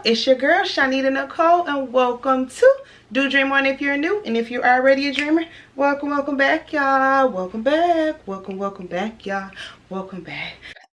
It's your girl ChonitaNicole, and welcome to Do Dream On if you're new, and if you're already a dreamer, welcome back, y'all. Welcome back, welcome back, y'all. Welcome back.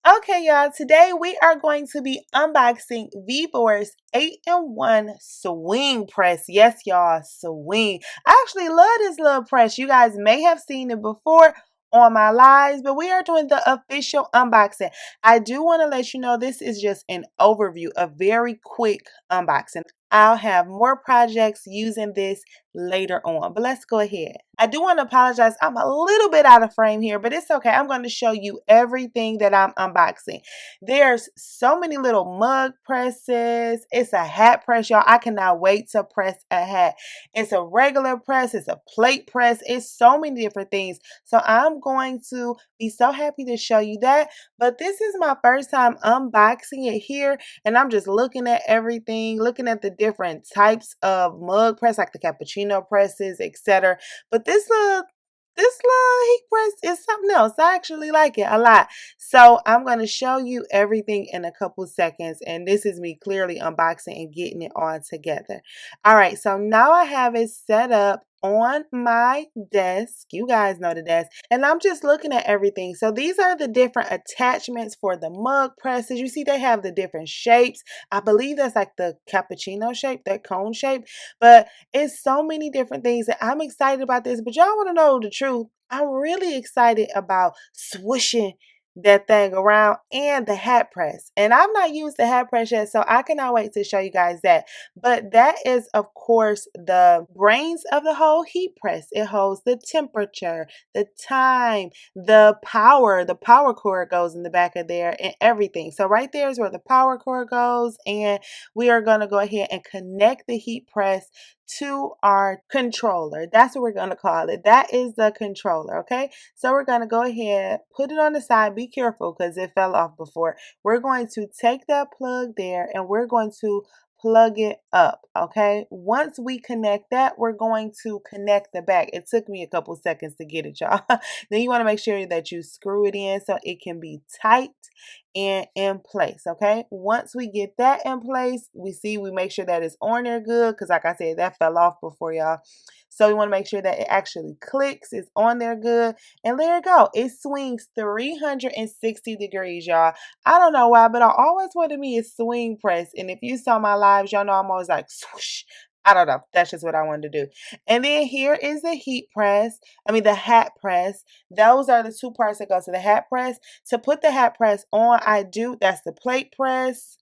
Okay, y'all. Today we are going to be unboxing VEVOR's 8-in-1 swing press. Yes, y'all, swing. I actually love this little press. You guys may have seen it before on my lives, but we are doing the official unboxing. I do want to let you know this is just an overview, a very quick unboxing. I'll have more projects using this later on, but let's go ahead. I do want to apologize. I'm a little bit out of frame here, but it's okay. I'm going to show you everything that I'm unboxing. There's so many little mug presses. It's a hat press, y'all. I cannot wait to press a hat. It's a regular press. It's a plate press. It's so many different things. So I'm going to be so happy to show you that. But this is my first time unboxing it here, and I'm just looking at everything, looking at the different types of mug press, like the cappuccino presses, etc. But this little heat press is something else. I actually like it a lot. So I'm going to show you everything in a couple seconds, and this is me clearly unboxing and getting it all together. All right, so now I have it set up on my desk. You guys know the desk, and I'm just looking at everything. So these are the different attachments for the mug presses. You see they have the different shapes. I believe that's like the cappuccino shape, that cone shape, but it's so many different things that I'm excited about this. But y'all want to know the truth, I'm really excited about swooshing that thing around and the hat press. And I've not used the hat press yet, so I cannot wait to show you guys that. But that is, of course, the brains of the whole heat press. It holds the temperature, the time, the power. The power cord goes in the back of there and everything. So right there is where the power cord goes, and we are going to go ahead and connect the heat press to our controller. That's what we're going to call it. That is the controller, okay? So we're going to go ahead, put it on the side. Be careful because it fell off before. We're going to take that plug there and we're going to plug it up, okay? Once we connect that, we're going to connect the back. It took me a couple seconds to get it, y'all. Then you want to make sure that you screw it in so it can be tight and in place, okay? Once we get that in place, we make sure that it's on there good, because like I said, that fell off before, y'all. So we want to make sure that it actually clicks, it's on there good, and there you go. It swings 360 degrees, y'all. I don't know why, but I always wanted me a swing press, and if you saw my lives, y'all know I'm always like swoosh. I don't know. That's just what I wanted to do. And then here is the heat press. The hat press. Those are the two parts that go to the hat press. To put the hat press on, that's the plate press.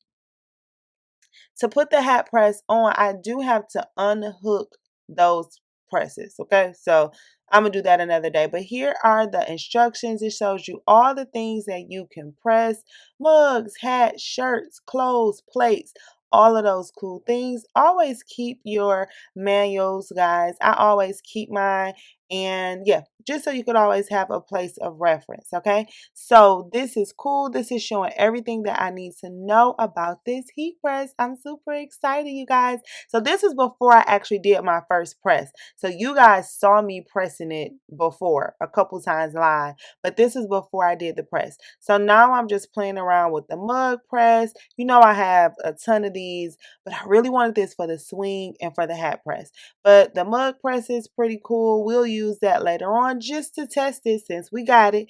To put the hat press on, I do have to unhook those presses, okay? So I'm going to do that another day. But here are the instructions. It shows you all the things that you can press: mugs, hats, shirts, clothes, plates, all of those cool things. Always keep your manuals, guys. I always keep mine. And yeah, just so you could always have a place of reference, okay? So this is cool. This is showing everything that I need to know about this heat press. I'm super excited, you guys. So this is before I actually did my first press. So you guys saw me pressing it before a couple times live, but this is before I did the press. So now I'm just playing around with the mug press. You know, I have a ton of these, but I really wanted this for the swing and for the hat press. But the mug press is pretty cool. We'll use that later on just to test it since we got it.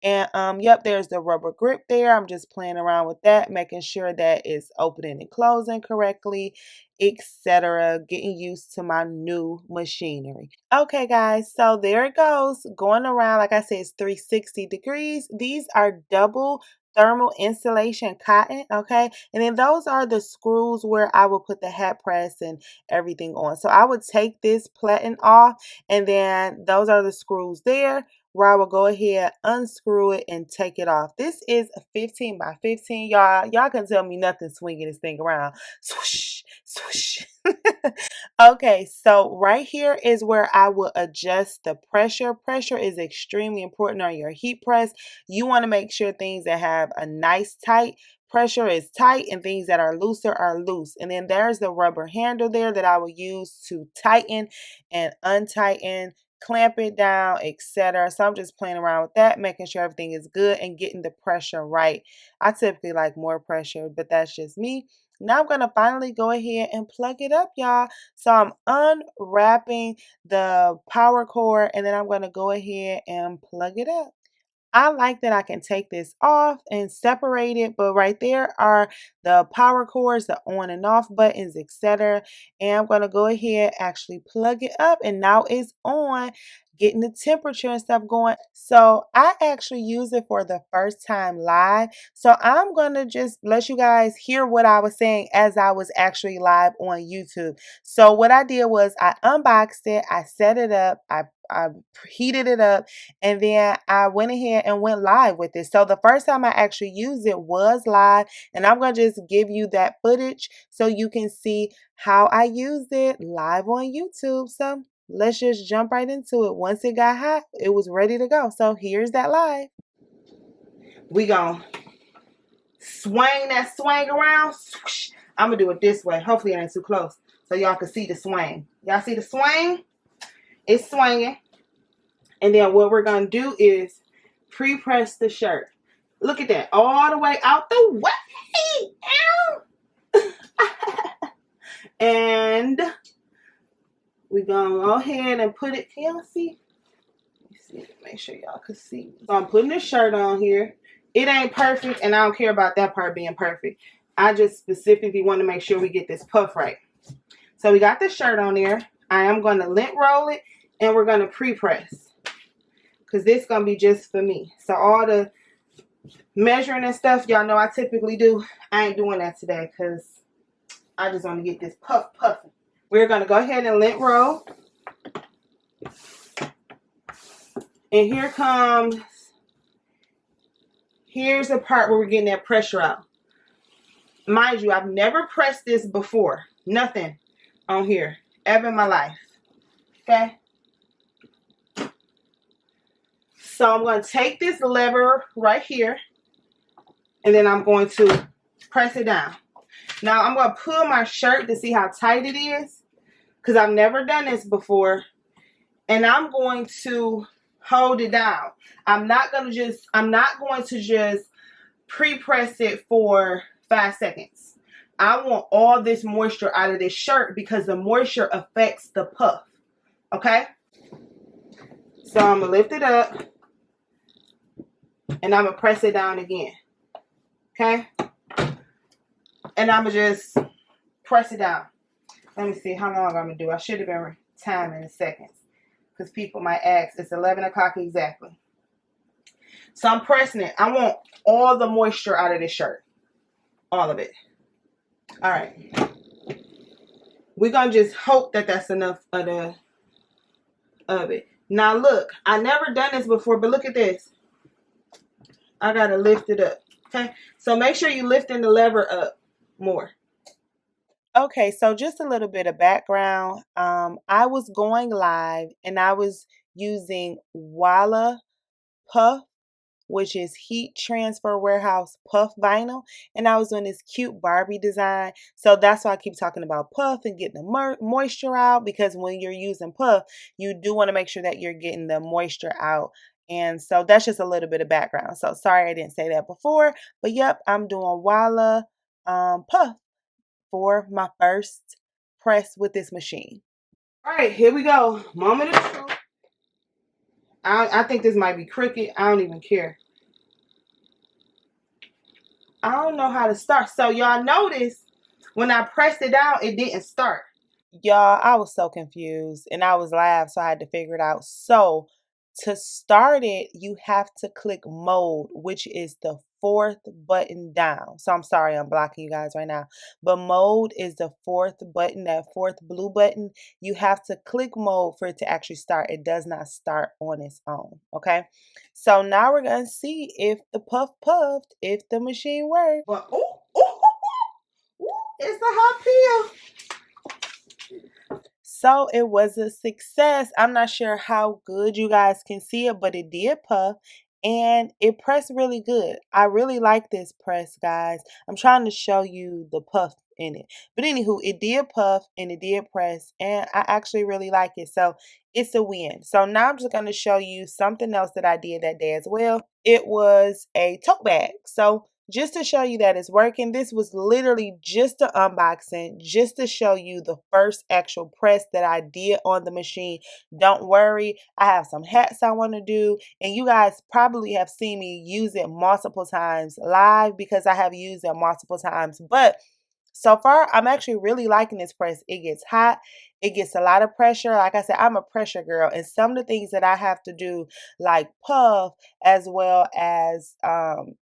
And yep, there's the rubber grip there. I'm just playing around with that, making sure that it's opening and closing correctly, etc. Getting used to my new machinery. Okay, guys, so there it goes, going around. Like I said, it's 360 degrees. These are double thermal insulation cotton, okay? And then those are the screws where I will put the hat press and everything on. So I would take this platen off, and then those are the screws there where I will go ahead, unscrew it, and take it off. This is a 15 by 15, y'all. Y'all can tell me nothing swinging this thing around. Swoosh, swoosh. Okay, so right here is where I will adjust the pressure. Pressure is extremely important on your heat press. You want to make sure things that have a nice tight pressure is tight and things that are looser are loose. And then there's the rubber handle there that I will use to tighten and untighten, clamp it down, etc. So I'm just playing around with that, making sure everything is good and getting the pressure right. I typically like more pressure, but that's just me. Now I'm going to finally go ahead and plug it up, y'all. So I'm unwrapping the power cord, and then I'm going to go ahead and plug it up. I like that I can take this off and separate it, but right there are the power cords, the on and off buttons, etc. And I'm going to go ahead, actually plug it up, and now it's on, getting the temperature and stuff going. So I actually use it for the first time live. So I'm going to just let you guys hear what I was saying as I was actually live on YouTube. So what I did was I unboxed it, I set it up, I heated it up, and then I went ahead and went live with it. So the first time I actually used it was live, and I'm going to just give you that footage so you can see how I used it live on YouTube. So let's just jump right into it. Once it got hot, it was ready to go. So here's that live. We gonna swing that swing around. I'm gonna do it this way. Hopefully it ain't too close so y'all can see the swing. Y'all see the swing? It's swinging. And then what we're going to do is pre-press the shirt. Look at that. All the way out the way. Ow. And we're going to go ahead and put it. Can y'all see? Let me see. Make sure y'all can see. So I'm putting this shirt on here. It ain't perfect, and I don't care about that part being perfect. I just specifically want to make sure we get this puff right. So we got the shirt on there. I am going to lint roll it, and we're going to pre-press, because this is going to be just for me. So all the measuring and stuff, y'all know I typically do. I ain't doing that today because I just want to get this puff puffing. We're going to go ahead and lint roll. And here's the part where we're getting that pressure out. Mind you, I've never pressed this before. Nothing on here ever in my life. Okay? So I'm going to take this lever right here, and then I'm going to press it down. Now I'm going to pull my shirt to see how tight it is, because I've never done this before. And I'm going to hold it down. I'm not going to just pre-press it for 5 seconds. I want all this moisture out of this shirt because the moisture affects the puff. Okay? So I'm going to lift it up, and I'm going to press it down again. Okay? And I'm going to just press it down. Let me see how long I'm going to do. I should have been timing in seconds, because people might ask. It's 11 o'clock exactly. So I'm pressing it. I want all the moisture out of this shirt. All of it. All right. We're going to just hope that that's enough of it. Now look, I never done this before, but look at this. I got to lift it up. Okay? So make sure you're lifting the lever up more. Okay, so just a little bit of background. I was going live, and I was using Walakut PUFF, which is Heat Transfer Warehouse Puff Vinyl, and I was doing this cute Barbie design. So that's why I keep talking about puff and getting the moisture out, because when you're using puff, you do want to make sure that you're getting the moisture out. And so that's just a little bit of background. So sorry I didn't say that before, but yep, I'm doing Walakut PUFF for my first press with this machine. All right, here we go. Moment of truth. I think this might be crooked. I don't even care. I don't know how to start. So y'all notice when I pressed it down, it didn't start. Y'all, I was so confused, and I was live, so I had to figure it out. So to start it, you have to click mode, which is the 4th button down. So I'm sorry I'm blocking you guys right now, but mode is the 4th button, that 4th blue button. You have to click mode for it to actually start. It does not start on its own. Okay, so now we're gonna see if the puff puffed, if the machine worked. But it's a hot pill. So it was a success. I'm not sure how good you guys can see it, but it did puff, and it pressed really good. I really like this press, guys. I'm trying to show you the puff in it. But anywho, it did puff and it did press, and I actually really like it. So it's a win. So now I'm just going to show you something else that I did that day as well. It was a tote bag. So just to show you that it's working. This was literally just an unboxing, just to show you the first actual press that I did on the machine. Don't worry, I have some hats I want to do, and you guys probably have seen me use it multiple times live because I have used it multiple times. But so far, I'm actually really liking this press. It gets hot. It gets a lot of pressure. Like I said, I'm a pressure girl. And some of the things that I have to do, like puff, as well as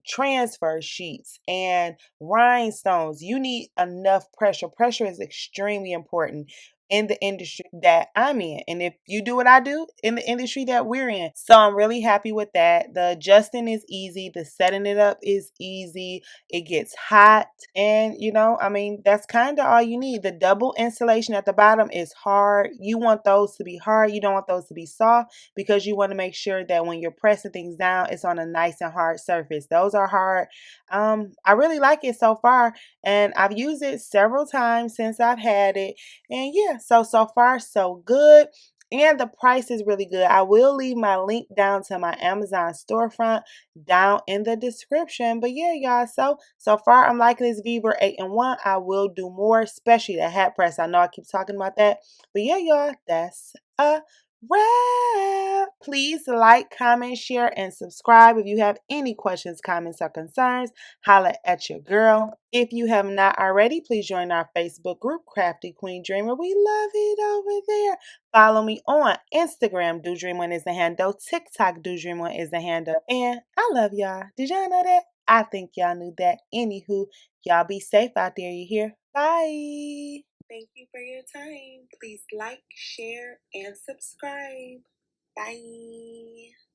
transfer sheets and rhinestones, you need enough pressure. Pressure is extremely important in the industry that I'm in. And if you do what I do in the industry that we're in. So I'm really happy with that. The adjusting is easy. The setting it up is easy. It gets hot. And, you know, I mean, that's kind of all you need. The double insulation at the bottom is hard. You want those to be hard. You don't want those to be soft because you want to make sure that when you're pressing things down, it's on a nice and hard surface. Those are hard. I really like it so far, and I've used it several times since I've had it. And yeah, so far so good. And the price is really good. I will leave my link down to my Amazon storefront down in the description. But yeah, y'all, so far I'm liking this VEVOR 8-in-1. I will do more, especially the hat press. I know I keep talking about that. But yeah, y'all, that's a wrap. Please like, comment, share, and subscribe. If you have any questions, comments, or concerns, holla at your girl. If you have not already, please join our Facebook group, Crafty Queen Dreamer. We love it over there. Follow me on Instagram, Do Dream One is the handle. TikTok, Do Dream One is the handle. And I love y'all. Did y'all know that? I think y'all knew that. Anywho, y'all be safe out there, you hear? Bye. Thank you for your time. Please like, share, and subscribe. Bye.